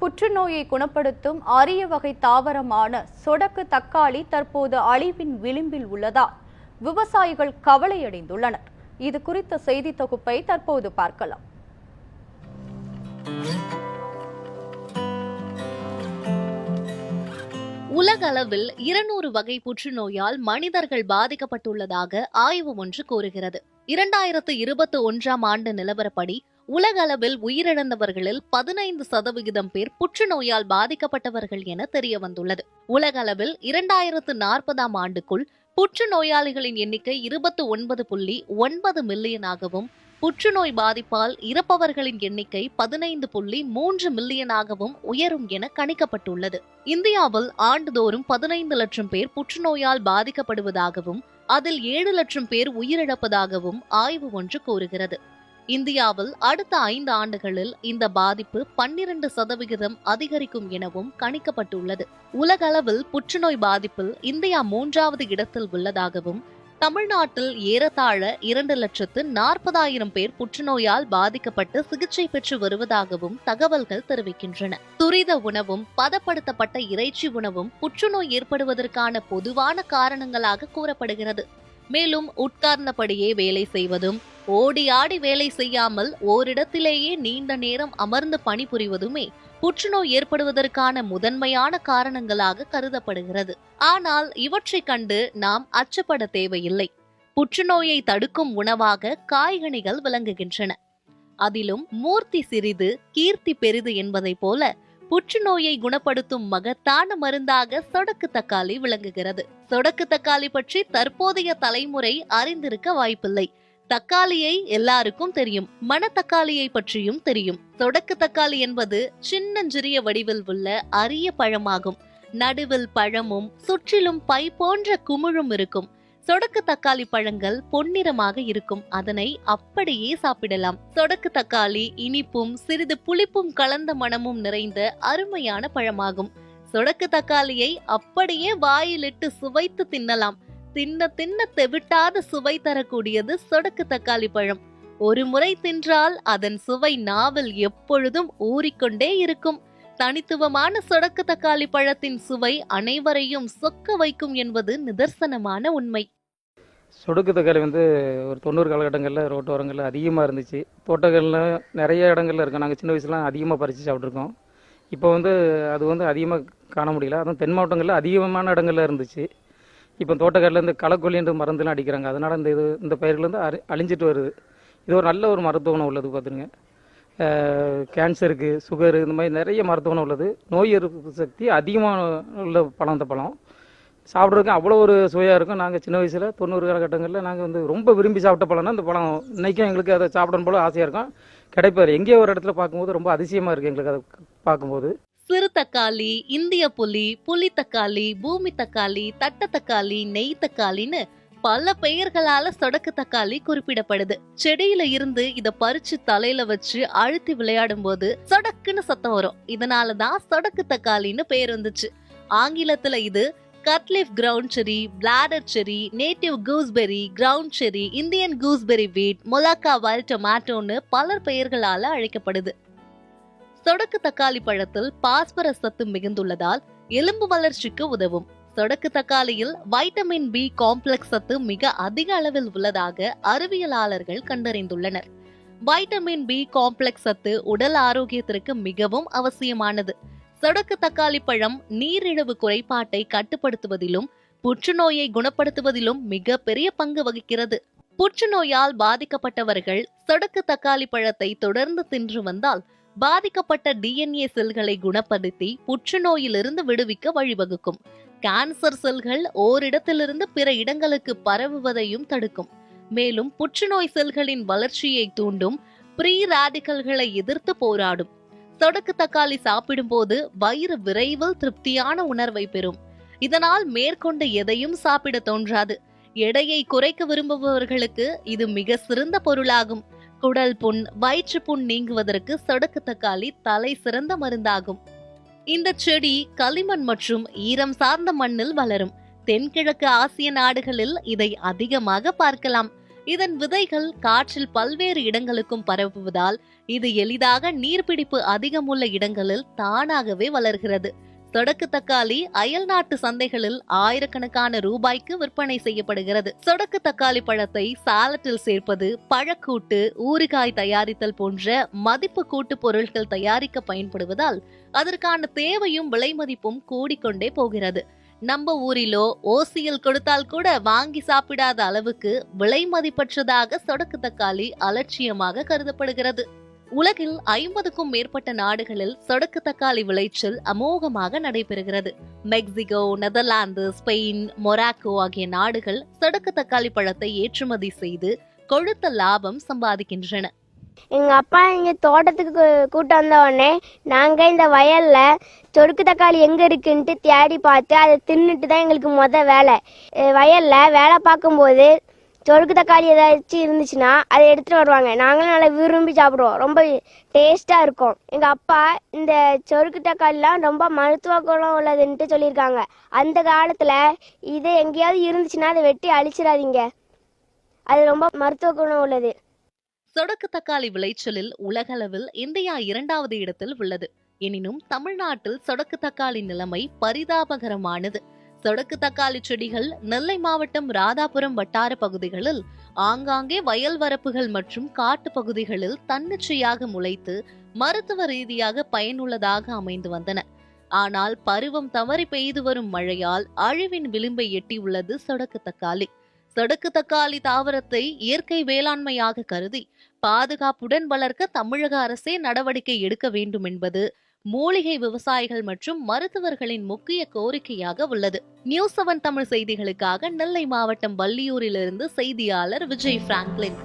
புற்றுநோயை குணப்படுத்தும் அரிய வகை தாவரமான சொடக்கு தக்காளி தற்போது அழிவின் விளிம்பில் உள்ளதால் விவசாயிகள் கவலையடைந்துள்ளனர். இது குறித்த செய்தி தொகுப்பை தற்போது பார்க்கலாம். உலக அளவில் 200 வகை புற்றுநோயால் மனிதர்கள் பாதிக்கப்பட்டுள்ளதாக ஆய்வு ஒன்று கூறுகிறது. 2021ஆம் ஆண்டு நிலவரப்படி உலக அளவில் உயிரிழந்தவர்களில் 15% பேர் புற்றுநோயால் பாதிக்கப்பட்டவர்கள் என தெரிய வந்துள்ளது. உலக அளவில் 2040ஆம் ஆண்டுக்குள் புற்றுநோயாளிகளின் எண்ணிக்கை 29.9 மில்லியனாகவும் புற்றுநோய் பாதிப்பால் இறப்பவர்களின் எண்ணிக்கை 15.3 மில்லியனாகவும் உயரும் என கணிக்கப்பட்டுள்ளது. இந்தியாவில் ஆண்டுதோறும் 15 லட்சம் பேர் புற்றுநோயால் பாதிக்கப்படுவதாகவும் அதில் 7 லட்சம் பேர் உயிரிழப்பதாகவும் ஆய்வு ஒன்று கூறுகிறது. இந்தியாவில் அடுத்த 5 ஆண்டுகளில் இந்த பாதிப்பு 12% அதிகரிக்கும் எனவும் கணிக்கப்பட்டுள்ளது. உலகளவில் புற்றுநோய் பாதிப்பில் இந்தியா 3வது இடத்தில் உள்ளதாகவும் தமிழ்நாட்டில் ஏறத்தாழ 2,40,000 பேர் புற்றுநோயால் பாதிக்கப்பட்டு சிகிச்சை பெற்று வருவதாகவும் தகவல்கள் தெரிவிக்கின்றன. துரித உணவும் பதப்படுத்தப்பட்ட இறைச்சி உணவும் புற்றுநோய் ஏற்படுவதற்கான பொதுவான காரணங்களாக கூறப்படுகிறது. மேலும் உட்கார்ந்தபடியே வேலை செய்வதும் ஓடி ஆடி வேலை செய்யாமல் ஓரிடத்திலேயே நீண்ட நேரம் அமர்ந்து பணிபுரிவதுமே புற்றுநோய் ஏற்படுவதற்கான முதன்மையான காரணங்களாக கருதப்படுகிறது. ஆனால் இவற்றை கண்டு நாம் அச்சப்பட தேவையில்லை. புற்றுநோயை தடுக்கும் உணவாக காய்கனிகள் விளங்குகின்றன. அதிலும் மூர்த்தி சிறிது கீர்த்தி பெரிது என்பதை போல புற்றுநோயை குணப்படுத்தும் மகத்தான மருந்தாக சொடக்கு தக்காளி விளங்குகிறது. சொடக்கு தக்காளி பற்றி தற்போதைய தலைமுறை அறிந்திருக்க வாய்ப்பில்லை. தக்காளியை எல்லாருக்கும் தெரியும், மணத்தக்காளியை பற்றியும் தெரியும். சொடக்கு தக்காளி என்பது சின்னஞ்சிறிய வடிவில் உள்ள அரிய பழமாகும். நடுவில் பழமும் சுற்றிலும் பை போன்ற குமிழும் இருக்கும். சொடக்கு தக்காளி பழங்கள் பொன்னிறமாக இருக்கும். அதனை அப்படியே சாப்பிடலாம். சொடக்கு தக்காளி இனிப்பும் சிறிது புளிப்பும் கலந்த மணமும் நிறைந்த அருமையான பழமாகும். சொடக்கு தக்காளியை அப்படியே வாயிலிட்டு சுவைத்து தின்னலாம். தின்ன தின்ன தெவிட்டாத சுவை தரக்கூடியது சொடக்கு தக்காளி பழம். ஒரு முறை தின்றால் அதன் சுவை நாவில் எப்பொழுதும் ஊறிக்கொண்டே இருக்கும். தனித்துவமான சொடக்கு தக்காளி பழத்தின் சுவை அனைவரையும் சொக்க வைக்கும் என்பது நிதர்சனமான உண்மை. சொடுக்கு தக்காளி ஒரு 90 காலகட்டங்களில் ரோட்டோரங்களில் அதிகமாக இருந்துச்சு. தோட்டங்களில் நிறைய இடங்கள்ல இருக்கும். நாங்கள் சின்ன வயசுலாம் அதிகமாக பறித்து சாப்பிட்ருக்கோம். இப்போ அது அதிகமாக காண முடியல. அதுவும் தென் மாவட்டங்களில் அதிகமான இடங்கள்ல இருந்துச்சு. இப்போ தோட்டக்காட்டில் இந்த களக்கொல்லின்ற மருந்துலாம் அடிக்கிறாங்க. அதனால் இந்த பயிர்கள் அழிஞ்சிட்டு வருது. இது ஒரு நல்ல ஒரு மருத்துவ குணம் உள்ளது. பார்த்துருங்க, கேன்சருக்கு, சுகரு, இந்த மாதிரி நிறைய மருத்துவ குணம் உள்ளது. நோய் எதிர்ப்பு சக்தி அதிகமாக உள்ள பழம். இந்த பழம் சாப்பிட்றதுக்கு அவ்வளோ ஒரு சுவையாக இருக்கும். நாங்கள் சின்ன வயசில் 90 காலகட்டங்களில் நாங்கள் ரொம்ப விரும்பி சாப்பிட்ட பழம்னா இந்த பழம். இன்றைக்கும் எங்களுக்கு அதை சாப்பிடணும் போல ஆசையாக இருக்கும். கிடைப்பாரு எங்கேயோ ஒரு இடத்துல பார்க்கும்போது ரொம்ப அதிசயமாக இருக்குது எங்களுக்கு அதை பார்க்கும்போது. சிறு தக்காளி, இந்திய புலி, புலி தக்காளி, பூமி தக்காளி, தட்ட தக்காளி, நெய் தக்காளின்னு பல பெயர்களால சொடக்கு தக்காளி குறிப்பிடப்படுது. செடியில இருந்து இத பறிச்சு தலையில வச்சு அழுத்தி விளையாடும் போது சொடக்குன்னு சத்தம் வரும். இதனாலதான் சொடக்கு தக்காளின்னு பேர் வந்துச்சு. ஆங்கிலத்துல இது கட்லீஃப் கிரவுண்ட் செரி, பிளாடர் செரி, நேட்டிவ் கூஸ்பெரி, கிரவுண்ட் செரி, இந்தியன் கூஸ்பெரி வீட், மொலாக்கா வைல்ட் டொமேட்டோன்னு பலர் பெயர்களால அழைக்கப்படுது. சொடக்கு தக்காளி பழத்தில் பாஸ்பரஸ் சத்து மிகுந்துள்ளதால் எலும்பு வளர்ச்சிக்கு உதவும். சொடக்கு தக்காளியில் வைட்டமின் பி காம்ப்ளெக்ஸ் சத்து மிக அதிக அளவில் உள்ளதாக அறிவியலாளர்கள் கண்டறிந்துள்ளனர். வைட்டமின் பி காம்ப்ளெக்ஸ் சத்து உடல் ஆரோக்கியத்திற்கு மிகவும் அவசியமானது. சொடக்கு தக்காளி பழம் நீரிழிவு குறைபாட்டை கட்டுப்படுத்துவதிலும் புற்றுநோயை குணப்படுத்துவதிலும் மிக பெரிய பங்கு வகிக்கிறது. புற்றுநோயால் பாதிக்கப்பட்டவர்கள் சொடக்கு தக்காளி பழத்தை தொடர்ந்து தின்று வந்தால் பாதிக்கப்பட்ட DNA செல்களை குணப்படுத்தி புற்றுநோயிலிருந்து விடுவிக்க வழிவகுக்கும். கேன்சர் செல்கள் ஓரிடத்திலிருந்து பிற இடங்களுக்கு பரவுவதையும் தடுக்கும். மேலும் புற்றுநோய் செல்களின் வளர்ச்சியை தூண்டும் ப்ரீ ராடிக்கல்களை எதிர்த்து போராடும். சொடக்கு தக்காளி சாப்பிடும் போது வயிறு விரைவில் திருப்தியான உணர்வை பெறும். இதனால் மேற்கொண்டு எதையும் சாப்பிட தோன்றாது. எடையை குறைக்க விரும்புபவர்களுக்கு இது மிக சிறந்த பொருளாகும். குடல் புண், வயிற்று புண் நீங்குவதற்கு சொடக்கு தக்காளி தலை சிறந்த மருந்தாகும். இந்த செடி களிமண் மற்றும் ஈரம் சார்ந்த மண்ணில் வளரும். தென்கிழக்கு ஆசிய நாடுகளில் இதை அதிகமாக பார்க்கலாம். இதன் விதைகள் காற்றில் பல்வேறு இடங்களுக்கும் பரவுவதால் இது எளிதாக நீர்பிடிப்பு அதிகமுள்ள இடங்களில் தானாகவே வளர்கிறது. சொடக்கு தக்காளி அயல் நாட்டு சந்தைகளில் ஆயிரக்கணக்கான ரூபாய்க்கு விற்பனை செய்யப்படுகிறது. சொடக்கு தக்காளி பழத்தை சாலட்டில் சேர்ப்பது, பழக்கூட்டு, ஊறுகாய் தயாரித்தல் போன்ற மதிப்பு கூட்டு பொருட்கள் தயாரிக்க பயன்படுவதால் அதற்கான தேவையும் விலை மதிப்பும் கூடிக்கொண்டே போகிறது. நம்ம ஊரிலோ ஓசியில் கொடுத்தால் கூட வாங்கி சாப்பிடாத அளவுக்கு விலை மதிப்பற்றதாக சொடக்கு தக்காளி அலட்சியமாக கருதப்படுகிறது. உலகில் 50க்கும் மேற்பட்ட நாடுகளில் சொடக்கு தக்காளி விளைச்சல் அமோகமாக நடைபெறுகிறது. மெக்சிகோ, நெதர்லாந்து, ஸ்பெயின், மொராக்கோ ஆகிய நாடுகள் சொடக்கு தக்காளி பழத்தை ஏற்றுமதி செய்து கொழுத்த லாபம் சம்பாதிக்கின்றன. எங்க அப்பா இங்க தோட்டத்துக்கு கூட்டு வந்த உடனே நாங்க இந்த வயல்ல சொடுக்கு தக்காளி எங்க இருக்குன்ட்டு தேடி பார்த்து அதை தின்னுட்டு தான் எங்களுக்கு வேலை. வயல்ல வேலை பார்க்கும்போது சொடுக்கு தக்காளி ஏதாச்சும் இருந்துச்சுன்னா அதை எடுத்துட்டு வருவாங்க. நாங்களும் நல்லா விரும்பி சாப்பிடுவோம். ரொம்ப டேஸ்டா இருக்கும். எங்க அப்பா இந்த சொடுக்கு தக்காளிலாம் ரொம்ப மருத்துவ குணம் உள்ளதுன்ட்டு சொல்லியிருக்காங்க. அந்த காலத்துல இது எங்கேயாவது இருந்துச்சுன்னா அதை வெட்டி அழிச்சிடாதீங்க, அது ரொம்ப மருத்துவ குணம் உள்ளது. சொடக்கு தக்காளி விளைச்சலில் உலகளவில் இந்தியா 2வது இடத்தில் உள்ளது. எனினும் தமிழ்நாட்டில் சொடக்கு தக்காளி நிலைமை பரிதாபகரமானது. சொடக்கு தக்காளி செடிகள் நெல்லை மாவட்டம் ராதாபுரம் வட்டார பகுதிகளில் ஆங்காங்கே வயல் வரப்புகள் மற்றும் காட்டு பகுதிகளில் தன்னிச்சையாக முளைத்து மருத்துவ ரீதியாக பயனுள்ளதாக அமைந்து வந்தன. ஆனால் பருவம் தவறி பெய்து வரும் மழையால் அழிவின் விளிம்பை எட்டியுள்ளது சொடக்கு தக்காளி. சொடக்கு தக்காளி தாவரத்தை இயற்கை வேளாண்மையாக கருதி பாதுகாப்புடன் வளர்க்க தமிழக அரசே நடவடிக்கை எடுக்க வேண்டும் என்பது மூலிகை விவசாயிகள் மற்றும் மருத்துவர்களின் முக்கிய கோரிக்கையாக உள்ளது. நியூஸ் 7 தமிழ் செய்திகளுக்காக நெல்லை மாவட்டம் வள்ளியூரிலிருந்து செய்தியாளர் விஜய் பிராங்க்லின்.